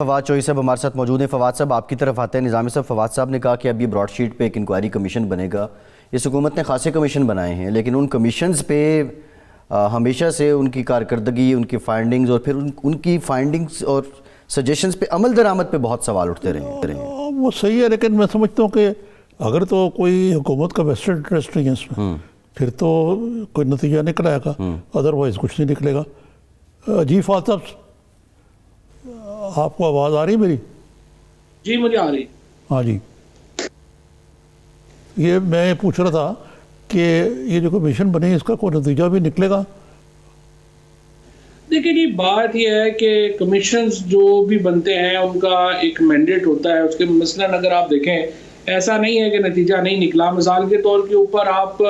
فواد چوہی صاحب ہمارے ساتھ موجود ہیں۔ فواد صاحب آپ کی طرف آتے ہیں۔ نظامی صاحب، فواد صاحب نے کہا کہ اب یہ براڈ شیٹ پہ ایک انکوائری کمیشن بنے گا۔ اس حکومت نے خاصے کمیشن بنائے ہیں، لیکن ان کمیشنز پہ ہمیشہ سے ان کی کارکردگی، ان کی فائنڈنگز اور پھر ان کی فائنڈنگز اور سجیشنز پہ عمل درآمد پہ بہت سوال اٹھتے رہے ہیں۔ وہ صحیح ہے، لیکن میں سمجھتا ہوں کہ اگر تو کوئی حکومت کا ویسٹرن انٹرسٹ نہیں ہے اس میں، پھر تو کوئی نتیجہ نکل آئے گا، ادروائز کچھ نہیں نکلے گا۔ جی فواد صاحب، آپ کو آواز آ رہی ہے میری؟ جی مجھے آ رہی۔ ہاں جی، یہ میں پوچھ رہا تھا کہ یہ جو کمیشن بنی اس کا کوئی نتیجہ بھی نکلے گا؟ دیکھیں جی، بات یہ ہے کہ کمیشنز جو بھی بنتے ہیں ان کا ایک مینڈیٹ ہوتا ہے۔ اس کے مثلاً اگر آپ دیکھیں، ایسا نہیں ہے کہ نتیجہ نہیں نکلا۔ مثال کے طور کے اوپر آپ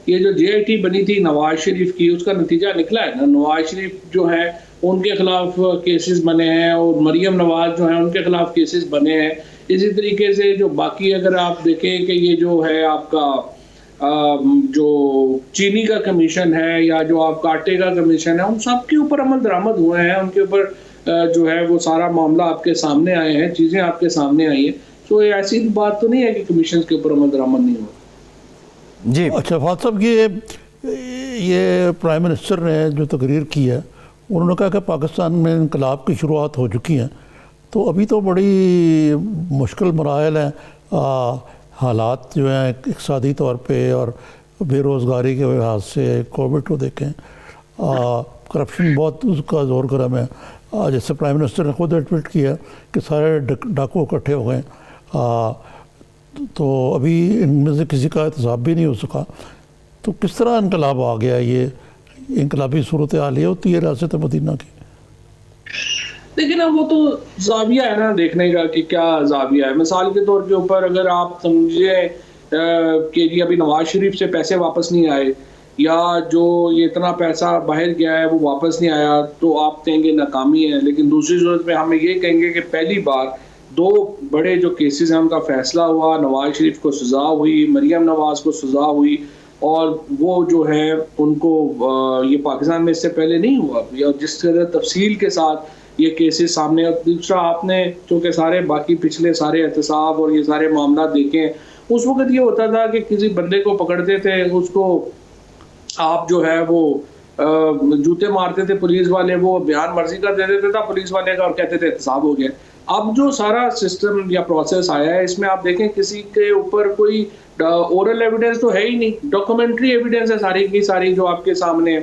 یہ جو جے آئی ٹی بنی تھی نواز شریف کی، اس کا نتیجہ نکلا ہے نا۔ نواز شریف جو ہے ان کے خلاف کیسز بنے ہیں، اور مریم نواز جو ہیں ان کے خلاف کیسز بنے ہیں۔ اسی طریقے سے جو باقی اگر آپ دیکھیں کہ یہ جو ہے آپ کا جو چینی کا کمیشن ہے یا جو آپ کا آٹے کا کمیشن ہے، ان سب کے اوپر عمل درآمد ہوئے ہیں۔ ان کے اوپر جو ہے وہ سارا معاملہ آپ کے سامنے آئے ہیں، چیزیں آپ کے سامنے آئی ہیں۔ تو ایسی بات تو نہیں ہے کہ کمیشن کے اوپر عمل درآمد نہیں ہوا۔ جی اچھا فواد صاحب، یہ پرائم منسٹر نے جو تقریر کی ہے، انہوں نے کہا کہ پاکستان میں انقلاب کی شروعات ہو چکی ہیں، تو ابھی تو بڑی مشکل مراحل ہیں، حالات جو ہیں اقتصادی طور پہ اور بے روزگاری کے لحاظ سے، کووڈ کو دیکھیں، کرپشن بہت اس کا زور گرم ہے۔ جیسے پرائم منسٹر نے خود ایڈمٹ کیا کہ سارے ڈاکو اکٹھے ہو گئے، تو ابھی ان میں سے کسی کا احتساب بھی نہیں ہو سکا۔ تو کس طرح انقلاب آ گیا؟ یہ انقلابی صورتحال یہ ہوتی ہے ریاست مدینہ کی؟ لیکن اب وہ تو زاویہ ہے نا دیکھنے کا کہ کیا زاویہ ہے۔ مثال کے طور کے اوپر اگر آپ سمجھیں کہ جی ابھی نواز شریف سے پیسے واپس نہیں آئے، یا جو یہ اتنا پیسہ باہر گیا ہے وہ واپس نہیں آیا، تو آپ کہیں گے ناکامی ہے۔ لیکن دوسری صورت میں ہم یہ کہیں گے کہ پہلی بار دو بڑے جو کیسز ہیں ان کا فیصلہ ہوا، نواز شریف کو سزا ہوئی، مریم نواز کو سزا ہوئی، اور وہ جو ہے ان کو یہ پاکستان میں اس سے پہلے نہیں ہوا، یا جس طرح تفصیل کے ساتھ یہ کیسز سامنے۔ اور دوسرا، آپ نے چونکہ سارے باقی پچھلے سارے احتساب اور یہ سارے معاملات دیکھیں، اس وقت یہ ہوتا تھا کہ کسی بندے کو پکڑتے تھے، اس کو آپ جو ہے وہ جوتے مارتے تھے پولیس والے، وہ بیان مرضی کا دے دیتے تھا پولیس والے کا اور کہتے تھے احتساب ہو گیا۔ اب جو سارا سسٹم یا پروسیس آیا ہے، اس میں آپ دیکھیں کسی کے اوپر کوئی اورل ایویڈنس تو ہے ہی نہیں، ڈاکومنٹری ایویڈنس ہے ساری کی ساری جو آپ کے سامنے ہے۔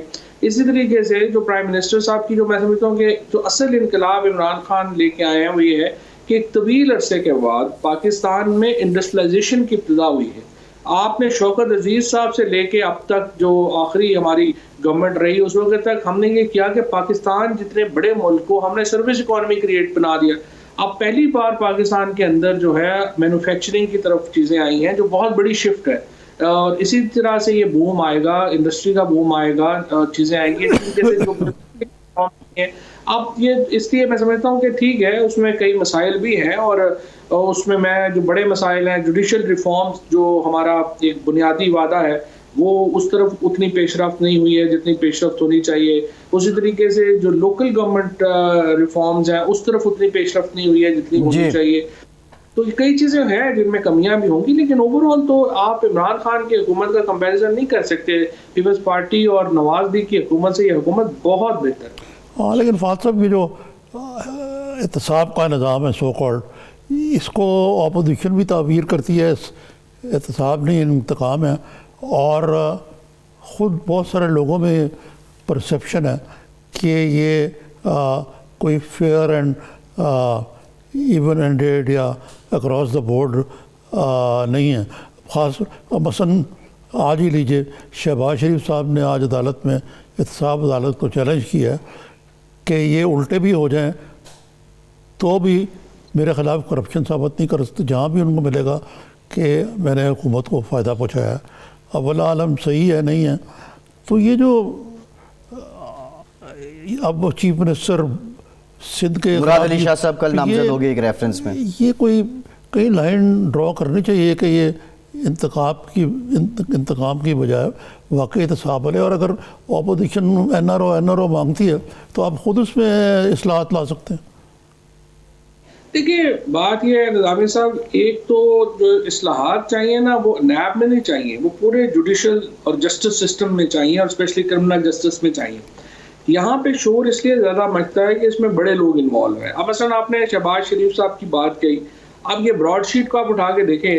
اسی طریقے سے جو پرائم منسٹر صاحب کی جو میں سمجھتا ہوں کہ جو اصل انقلاب عمران خان لے کے آئے ہیں وہ یہ ہے کہ ایک طویل عرصے کے بعد پاکستان میں انڈسٹریلائزیشن کی ابتدا ہوئی ہے۔ آپ نے شوکت عزیز صاحب سے لے کے اب تک جو آخری ہماری گورنمنٹ رہی، اس وقت تک ہم نے یہ کیا کہ پاکستان جتنے بڑے ملک کو ہم نے سروس اکانومی کریٹ بنا دیا۔ اب پہلی بار پاکستان کے اندر جو ہے مینوفیکچرنگ کی طرف چیزیں آئی ہیں، جو بہت بڑی شفٹ ہے، اور اسی طرح سے یہ بوم آئے گا، انڈسٹری کا بوم آئے گا، چیزیں آئیں گی جیسے جو اب یہ اس لیے میں سمجھتا ہوں کہ ٹھیک ہے، اس میں کئی مسائل بھی ہیں، اور اس میں جو بڑے مسائل ہیں، جوڈیشل ریفارمز جو ہمارا ایک بنیادی وعدہ ہے، وہ اس طرف اتنی پیش رفت نہیں ہوئی ہے جتنی پیش رفت ہونی چاہیے۔ اسی طریقے سے جو لوکل گورنمنٹ ریفارمز ہیں، اس طرف اتنی پیش رفت نہیں ہوئی ہے جتنی ہونی چاہیے۔ تو کئی چیزیں ہیں جن میں کمیاں بھی ہوں گی، لیکن اوور آل تو آپ عمران خان کی حکومت کا کمپیریزن نہیں کر سکتے پیپلز پارٹی اور نواز دی کی حکومت سے۔ یہ حکومت بہت بہتر ہے۔ ہاں، لیکن فواد صاحب یہ جو احتساب کا نظام ہے سو کالڈ، اس کو اپوزیشن بھی تعبیر کرتی ہے احتساب نہیں انتقام ہے، اور خود بہت سارے لوگوں میں پرسیپشن ہے کہ یہ کوئی فیئر اینڈ ایون اینڈیڈ یا اکراس دا بورڈ نہیں ہے۔ خاص مثلاً آج ہی لیجیے، شہباز شریف صاحب نے آج عدالت میں احتساب عدالت کو چیلنج کیا ہے کہ یہ الٹے بھی ہو جائیں تو بھی میرے خلاف کرپشن ثابت نہیں کر سکتے، جہاں بھی ان کو ملے گا کہ میں نے حکومت کو فائدہ پہنچایا ہے۔ اب اللہ عالم صحیح ہے نہیں ہے۔ تو یہ جو اب چیف منسٹر سندھ کے مراد علی شاہ صاحب کل نامزد ہو گئے ایک ریفرنس میں، یہ کوئی کئی لائن ڈرا کرنی چاہیے کہ یہ انتقام کی بجائے واقعی احتساب ہے۔ اور اگر اپوزیشن این آر او مانگتی ہے تو آپ خود اس میں اصلاحات لا سکتے ہیں۔ دیکھیے بات یہ ہے نظامی صاحب، ایک تو جو اصلاحات چاہیے نا وہ نیب میں نہیں چاہیے، وہ پورے جوڈیشل اور جسٹس سسٹم میں چاہیے، اور اسپیشلی کرمنل جسٹس میں چاہیے. یہاں پہ شور اس لیے زیادہ مچتا ہے کہ اس میں بڑے لوگ انوالو ہیں. اب مثلا آپ نے شہباز شریف صاحب کی بات کہی، اب یہ براڈ شیٹ کو آپ اٹھا کے دیکھیں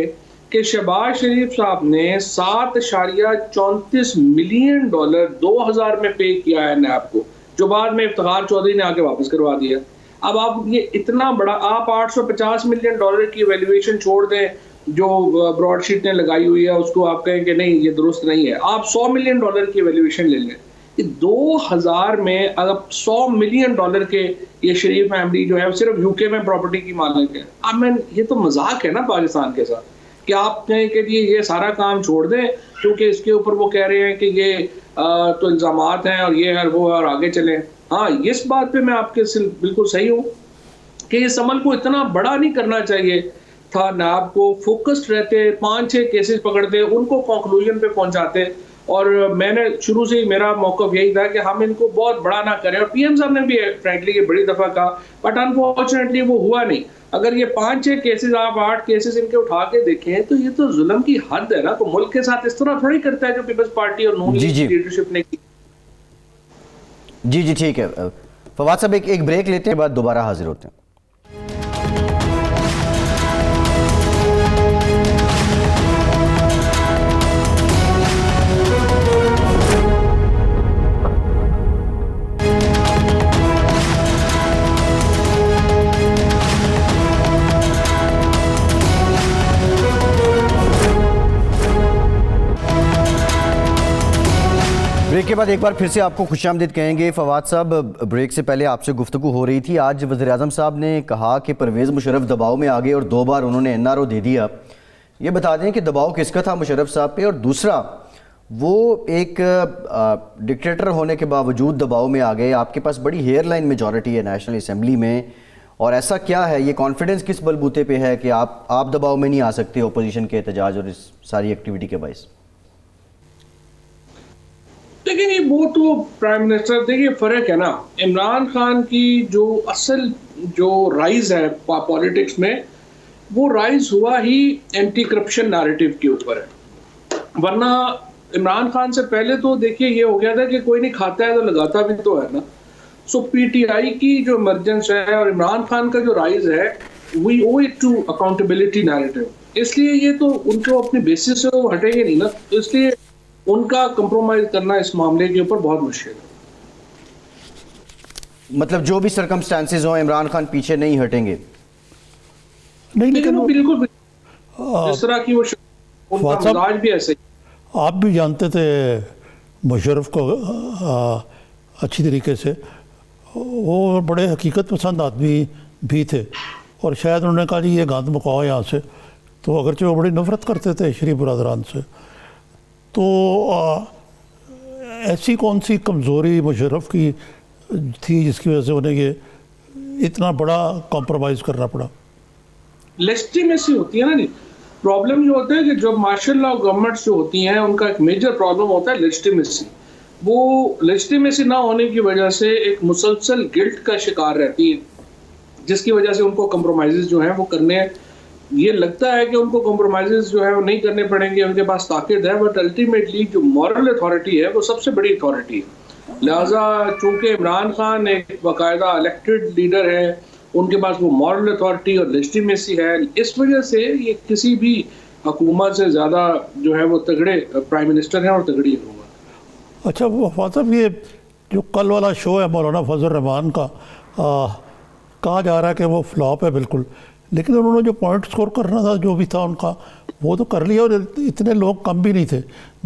کہ شہباز شریف صاحب نے $7.34 ملین 2000 میں پے کیا ہے نیب کو، جو بعد میں افتخار چودھری نے آ کے واپس کروا دیا. اب آپ یہ اتنا بڑا، آپ $850 ملین کی ویلیویشن چھوڑ دیں جو براڈ شیٹ نے لگائی ہوئی ہے، اس کو آپ کہیں کہ نہیں یہ درست نہیں ہے، آپ $100 ملین کی ویلیویشن لے لیں. 2000 میں اگر $100 ملین کے یہ شریف فیملی جو ہے صرف یو کے میں پراپرٹی کی مالک ہے. اب میں یہ تو مذاق ہے نا پاکستان کے ساتھ کہ آپ کہیں کہ یہ سارا کام چھوڑ دیں کیونکہ اس کے اوپر وہ کہہ رہے ہیں کہ یہ تو الزامات ہیں اور یہ ہے وہ اور آگے چلیں. ہاں اس بات پہ میں آپ کے بالکل صحیح ہوں کہ اس عمل کو اتنا بڑا نہیں کرنا چاہیے تھا. نیب کو فوکسڈ رہتے، 5-6 کیسز پکڑتے، ان کو کنکلوژن پہ پہنچاتے. اور میں نے شروع سے ہی میرا موقف یہی تھا کہ ہم ان کو بہت بڑا نہ کریں، اور پی ایم صاحب نے بھی فرینکلی یہ بڑی دفعہ کہا، بٹ انفارچونیٹلی وہ ہوا نہیں. اگر یہ 5-6 کیسز، آپ 8 کیسز ان کے اٹھا کے دیکھیں تو یہ تو ظلم کی حد ہے نا. تو ملک کے ساتھ اس طرح تھوڑی کرتا ہے جو پیپلز پارٹی اور نون لیگ لیڈرشپ نے کی. جی ٹھیک ہے فواد صاحب، ایک بریک لیتے ہیں، بعد دوبارہ حاضر ہوتے ہیں. بریک کے بعد ایک بار پھر سے آپ کو خوش آمدید کہیں گے. فواد صاحب، بریک سے پہلے آپ سے گفتگو ہو رہی تھی، آج وزیر اعظم صاحب نے کہا کہ پرویز مشرف دباؤ میں آ گئے اور 2 بار انہوں نے NRO دے دیا. یہ بتا دیں کہ دباؤ کس کا تھا مشرف صاحب پہ، اور دوسرا وہ ایک ڈکٹیٹر ہونے کے باوجود دباؤ میں آ گئے، آپ کے پاس بڑی ہیئر لائن میجورٹی ہے نیشنل اسمبلی میں، اور ایسا کیا ہے، یہ کانفیڈنس کس بلبوتے پہ ہے کہ آپ دباؤ میں نہیں آ سکتے اپوزیشن کے احتجاج اور اس ساری ایکٹیویٹی کے باعث؟ لیکن یہ وہ تو پرائم منسٹر، دیکھیے فرق ہے نا، عمران خان کی جو اصل جو رائز ہے پالیٹکس میں، وہ رائز ہوا ہی اینٹی کرپشن نیریٹو کے اوپر ہے. ورنہ عمران خان سے پہلے تو دیکھیے یہ ہو گیا تھا کہ کوئی نہیں کھاتا ہے تو لگاتا بھی تو ہے نا. سو پی ٹی آئی کی جو ایمرجنس ہے اور عمران خان کا جو رائز ہے، وی او اٹ ٹو اکاؤنٹیبلٹی نیریٹو. اس لیے یہ تو ان کو اپنی بیسس سے وہ ہٹیں گے نہیں نا، اس لیے ان کا کمپرومائز کرنا اس معاملے کے اوپر بہت مشکل ہے. مطلب جو بھی سرکمسٹانسز ہوں عمران خان پیچھے نہیں ہٹیں گے؟ نہیں، لیکن وہ بالکل اس طرح کی وہ ان کا مزاج بھی ایسے ہی. آپ بھی جانتے تھے مشرف کو اچھی طریقے سے، وہ بڑے حقیقت پسند آدمی بھی تھے، اور شاید انہوں نے کہا جی یہ گند مکاؤ یہاں سے، تو اگرچہ وہ بڑی نفرت کرتے تھے شریف برادران سے. تو ایسی کون سی کمزوری مشرف کی تھی جس کی وجہ سے انہیں یہ اتنا بڑا کمپرومائز کرنا پڑا؟ لیجٹیمیسی ہوتی ہے نا. نہیں، پرابلم یہ ہوتا ہے کہ جو مارشل لا گورنمنٹس جو ہوتی ہیں ان کا ایک میجر پرابلم ہوتا ہے لیجٹیمیسی. وہ لیجٹیمیسی نہ ہونے کی وجہ سے ایک مسلسل گلٹ کا شکار رہتی ہے، جس کی وجہ سے ان کو کمپرومائزز جو ہیں وہ کرنے، یہ لگتا ہے کہ ان کو کمپرومائزز جو ہے وہ نہیں کرنے پڑیں گے، ان کے پاس طاقت ہے، بٹ الٹیمیٹلی جو مورل اتھارٹی ہے وہ سب سے بڑی اتھارٹی ہے. لہٰذا چونکہ عمران خان ایک باقاعدہ الیکٹڈ لیڈر ہے، ان کے پاس وہ مورل اتھارٹی اور لیجٹیمیسی ہے، اس وجہ سے یہ کسی بھی حکومت سے زیادہ جو ہے وہ تگڑے پرائم منسٹر ہیں اور تگڑی حکومت. اچھا، وہ صاحب یہ جو کل والا شو ہے مولانا فضل الرحمان کا، کہا جا رہا ہے کہ وہ فلاپ ہے بالکل، لیکن انہوں نے جو پوائنٹ سکور کرنا تھا جو بھی تھا ان کا وہ تو کر لیا، اور اتنے لوگ کم بھی نہیں تھے.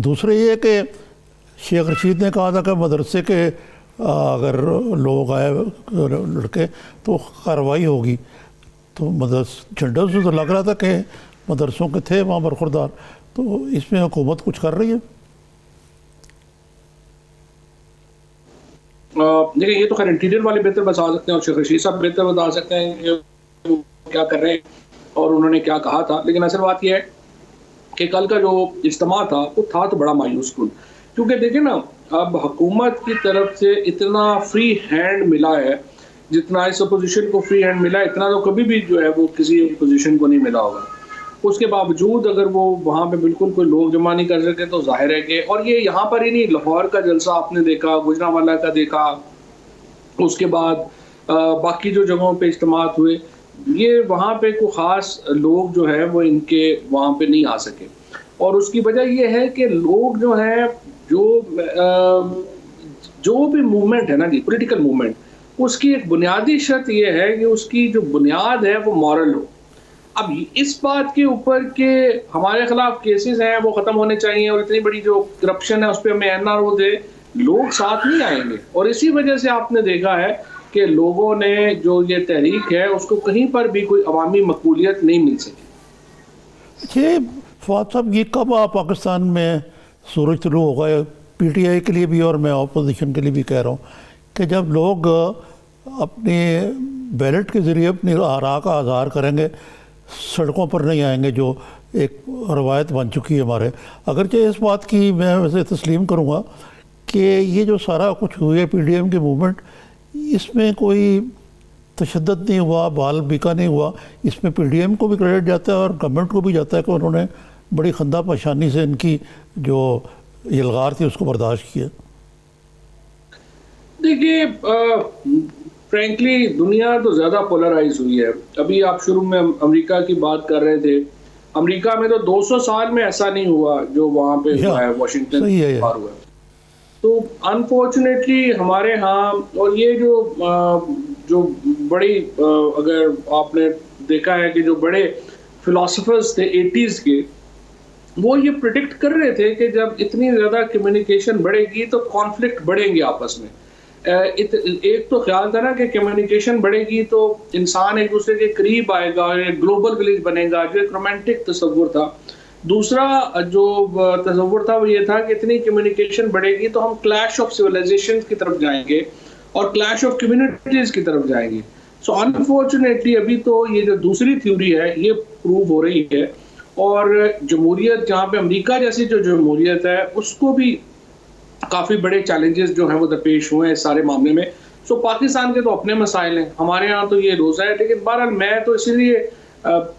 دوسرے یہ کہ شیخ رشید نے کہا تھا کہ مدرسے کے اگر لوگ آئے لڑکے تو کارروائی ہوگی، تو جھنڈوں سے تو لگ رہا تھا کہ مدرسوں کے تھے وہاں برخوردار. تو اس میں حکومت کچھ کر رہی ہے؟ دیکھیں یہ تو خیر انٹیریئر والے بہتر بتا سکتے ہیں اور شیخ رشید صاحب بہتر بتا سکتے ہیں کیا کر رہے ہیں اور انہوں نے کیا کہا تھا. لیکن اصل بات یہ ہے کہ کل کا جو اجتماع تھا وہ تھا تو بڑا مایوس کن، کیونکہ دیکھیں نا اب حکومت کی طرف سے اتنا فری ہینڈ ملا ہے جتنا اس اپوزیشن کو فری ہینڈ ملا اتنا تو کبھی بھی جو ہے وہ کسی اپوزیشن کو نہیں ملا ہوگا. اس کے باوجود اگر وہ وہاں پہ بالکل کوئی لوگ جمع نہیں کر سکے تو ظاہر ہے کہ, اور یہ یہاں پر ہی نہیں, لاہور کا جلسہ آپ نے دیکھا, گوجرانوالہ کا دیکھا, اس کے بعد باقی جو جگہوں پہ اجتماعات ہوئے, یہ وہاں پہ کوئی خاص لوگ جو ہے وہ ان کے وہاں پہ نہیں آ سکے. اور اس کی وجہ یہ ہے کہ لوگ جو ہیں جو بھی موومنٹ ہے نا جی, پولیٹیکل موومنٹ, اس کی ایک بنیادی شرط یہ ہے کہ اس کی جو بنیاد ہے وہ مورل ہو. اب اس بات کے اوپر کہ ہمارے خلاف کیسز ہیں وہ ختم ہونے چاہیے اور اتنی بڑی جو کرپشن ہے اس پہ ہمیں NRO دے, لوگ ساتھ نہیں آئیں گے. اور اسی وجہ سے آپ نے دیکھا ہے کہ لوگوں نے جو یہ تحریک ہے اس کو کہیں پر بھی کوئی عوامی مقبولیت نہیں مل سکی. اچھا فواد صاحب, یہ کب پاکستان میں سورج طلوع ہوگا, PTI کے لیے بھی اور میں اپوزیشن کے لیے بھی کہہ رہا ہوں, کہ جب لوگ اپنے بیلٹ کے ذریعے اپنی آراء کا اظہار کریں گے, سڑکوں پر نہیں آئیں گے, جو ایک روایت بن چکی ہے ہمارے. اگرچہ اس بات کی میں ویسے تسلیم کروں گا کہ یہ جو سارا کچھ ہوئی ہے PDM کی موومنٹ, اس میں کوئی تشدد نہیں ہوا, بال بیکا نہیں ہوا. اس میں PDM کو بھی کریڈٹ جاتا ہے اور گورنمنٹ کو بھی جاتا ہے کہ انہوں نے بڑی خندہ پیشانی سے ان کی جو الغار تھی اس کو برداشت کیا. دیکھیے فرینکلی دنیا تو زیادہ پولرائز ہوئی ہے. ابھی آپ شروع میں امریکہ کی بات کر رہے تھے, امریکہ میں تو 200 سال میں ایسا نہیں ہوا جو وہاں پہ ہوا ہے واشنگٹن ہوا ہے. تو انفارچونیٹلی ہمارے ہاں, اور یہ جو بڑی اگر آپ نے دیکھا ہے کہ جو بڑے فلاسفرز تھے 80s کے, وہ یہ پریڈکٹ کر رہے تھے کہ جب اتنی زیادہ کمیونیکیشن بڑھے گی تو کانفلکٹ بڑھیں گے آپس میں. ایک تو خیال تھا نا کہ کمیونیکیشن بڑھے گی تو انسان ایک دوسرے کے قریب آئے گا, ایک گلوبل ولیج بنے گا, جو ایک رومانٹک تصور تھا. دوسرا جو تصور تھا وہ یہ تھا کہ اتنی کمیونیکیشن بڑھے گی تو ہم کلیش آف سویلائزیشن کی طرف جائیں گے اور کلیش آف کمیونٹیز کی طرف جائیں گے. سو انفارچونیٹلی ابھی تو یہ جو دوسری تھیوری ہے یہ پروو ہو رہی ہے, اور جمہوریت جہاں پہ امریکہ جیسی جو جمہوریت ہے اس کو بھی کافی بڑے چیلنجز جو ہیں وہ درپیش ہوئے ہیں اس سارے معاملے میں. سو پاکستان کے تو اپنے مسائل ہیں, ہمارے ہاں تو یہ روزہ ہے. لیکن بہرحال میں تو اسی لیے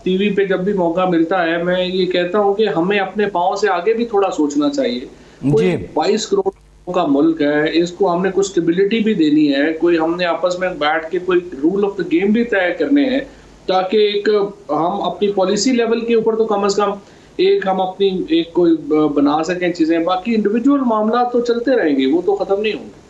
ٹی وی پہ جب بھی موقع ملتا ہے میں یہ کہتا ہوں کہ ہمیں اپنے پاؤں سے آگے بھی تھوڑا سوچنا چاہیے. کوئی 22 کروڑ کا ملک ہے, اس کو ہم نے کچھ اسٹیبلٹی بھی دینی ہے, کوئی ہم نے آپس میں بیٹھ کے کوئی رول آف دا گیم بھی طے کرنے ہیں تاکہ ایک ہم اپنی پالیسی لیول کے اوپر تو کم از کم ایک ہم اپنی ایک کوئی بنا سکیں چیزیں. باقی انڈیویجول معاملات تو چلتے رہیں گے, وہ تو ختم نہیں ہوں گے.